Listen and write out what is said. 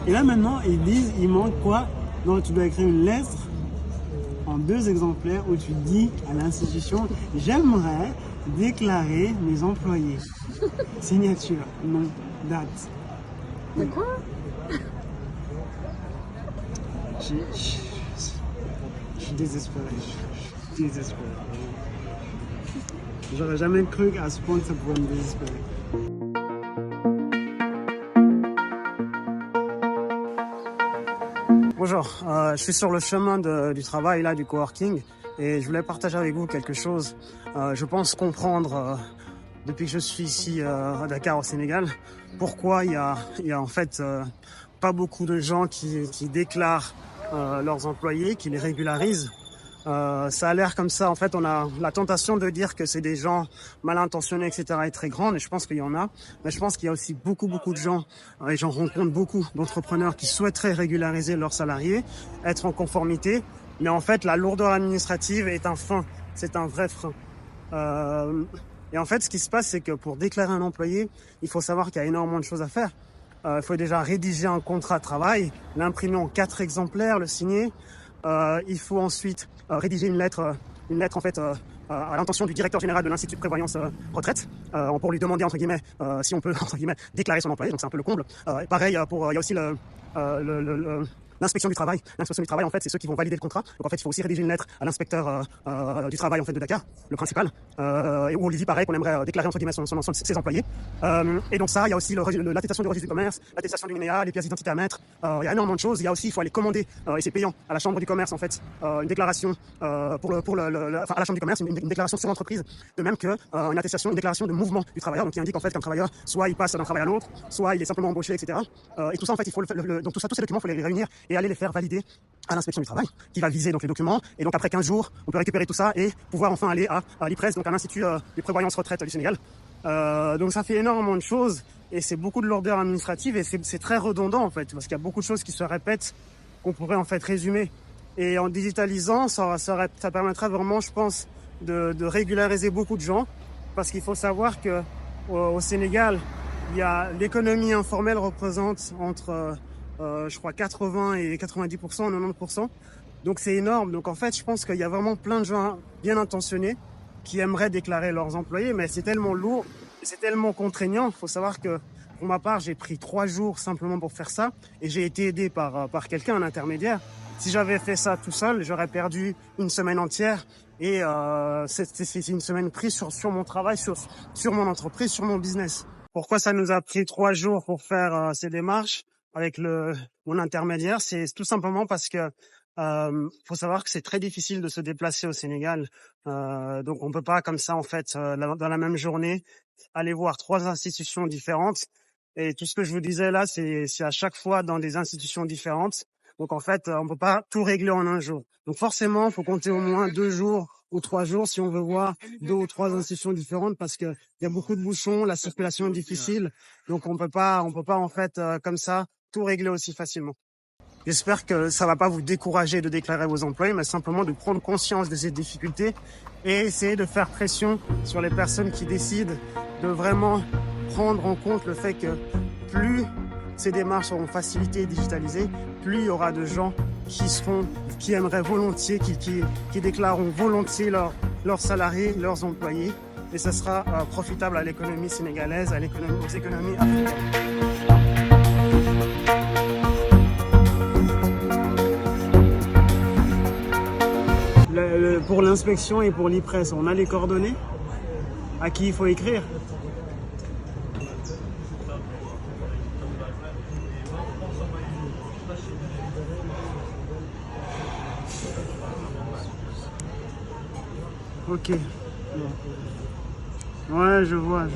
Et là maintenant, ils disent, il manque quoi? Donc tu dois écrire une lettre en 2 exemplaires où tu dis à l'institution, j'aimerais déclarer mes employés. Signature, nom, date. De quoi? Je suis désespéré. Je suis désespéré. J'aurais jamais cru qu'à ce point ça pouvait me désespérer. Bonjour, je suis sur le chemin du travail, là, du coworking, et je voulais partager avec vous quelque chose. Je pense comprendre, depuis que je suis ici à Dakar, au Sénégal, pourquoi il y a en fait pas beaucoup de gens qui déclarent leurs employés, qui les régularisent. Ça a l'air comme ça. En fait, on a la tentation de dire que c'est des gens mal intentionnés, etc. est très grande, et je pense qu'il y en a. Mais je pense qu'il y a aussi beaucoup de gens, et j'en rencontre beaucoup d'entrepreneurs qui souhaiteraient régulariser leurs salariés, être en conformité. Mais en fait, la lourdeur administrative est un frein. C'est un vrai frein. Et en fait, ce qui se passe, c'est que pour déclarer un employé, il faut savoir qu'il y a énormément de choses à faire. Il faut déjà rédiger un contrat de travail, l'imprimer en 4 exemplaires, le signer. Il faut ensuite rédiger une lettre en fait à l'intention du directeur général de l'Institut de prévoyance retraite pour lui demander entre guillemets si on peut entre guillemets déclarer son employé. Donc c'est un peu le comble. Pareil il y a aussi l'inspection du travail. L'inspection du travail, en fait, c'est ceux qui vont valider le contrat. Donc, en fait, il faut aussi rédiger une lettre à l'inspecteur du travail, en fait, de Dakar, le principal, où on lui dit pareil qu'on aimerait déclarer entre guillemets ses employés. Et donc ça, il y a aussi l'attestation du registre du commerce, l'attestation du NINEA, les pièces d'identité à mettre. Il y a énormément de choses. Il y a aussi, il faut aller commander, et c'est payant, à la chambre du commerce, en fait, une déclaration à la chambre du commerce, une déclaration sur l'entreprise, de même que une déclaration de mouvement du travailleur, donc qui indique en fait qu'un travailleur, soit il passe d'un travail à l'autre, soit il est simplement embauché, etc. Et tout ça, en fait, il faut donc tous ces documents, il faut les réunir et aller les faire valider à l'inspection du travail, qui va viser donc les documents. Et donc après 15 jours, on peut récupérer tout ça et pouvoir enfin aller à l'IPRES, donc à l'Institut de prévoyance retraite du Sénégal. Donc ça fait énormément de choses et c'est beaucoup de lourdeur administrative et c'est très redondant en fait, parce qu'il y a beaucoup de choses qui se répètent qu'on pourrait en fait résumer. Et en digitalisant, ça permettra vraiment, je pense, de régulariser beaucoup de gens, parce qu'il faut savoir que au Sénégal, l'économie informelle représente entre je crois 80 et 90%, 90%. Donc c'est énorme. Donc en fait, je pense qu'il y a vraiment plein de gens bien intentionnés qui aimeraient déclarer leurs employés, mais c'est tellement lourd, c'est tellement contraignant. Il faut savoir que pour ma part, j'ai pris 3 jours simplement pour faire ça et j'ai été aidé par quelqu'un, un intermédiaire. Si j'avais fait ça tout seul, j'aurais perdu une semaine entière et c'est une semaine prise sur mon travail, sur mon entreprise, sur mon business. Pourquoi ça nous a pris 3 jours pour faire ces démarches avec mon intermédiaire? C'est tout simplement parce que faut savoir que c'est très difficile de se déplacer au Sénégal. Donc on peut pas comme ça en fait dans la même journée aller voir 3 institutions différentes. Et tout ce que je vous disais là, c'est à chaque fois dans des institutions différentes. Donc en fait, on peut pas tout régler en un jour. Donc forcément, il faut compter au moins 2 jours ou 3 jours si on veut voir 2 ou 3 institutions différentes, parce que il y a beaucoup de bouchons, la circulation est difficile. Donc on peut pas en fait comme ça tout régler aussi facilement. J'espère que ça va pas vous décourager de déclarer vos employés, mais simplement de prendre conscience de ces difficultés et essayer de faire pression sur les personnes qui décident de vraiment prendre en compte le fait que plus ces démarches seront facilitées et digitalisées, plus il y aura de gens qui aimeraient volontiers, qui déclareront volontiers leurs salariés, leurs employés, et ça sera profitable à l'économie sénégalaise, aux économies africaines. Pour l'inspection et pour l'IPRES, on a les coordonnées à qui il faut écrire. Ok. Ouais, je vois.